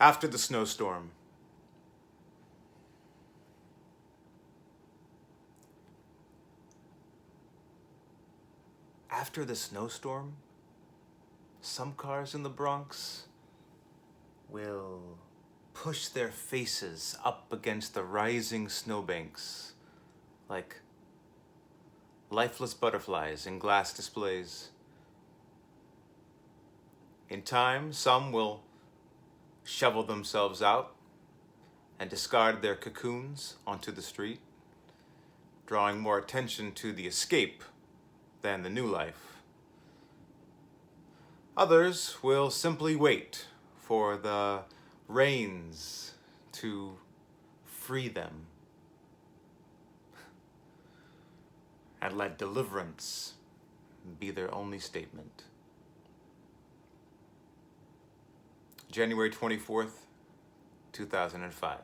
After the snowstorm. After the snowstorm, some cars in the Bronx will push their faces up against the rising snowbanks like lifeless butterflies in glass displays. In time, some will shovel themselves out and discard their cocoons onto the street, drawing more attention to the escape than the new life. Others will simply wait for the rains to free them and let deliverance be their only statement. January 24th, 2005.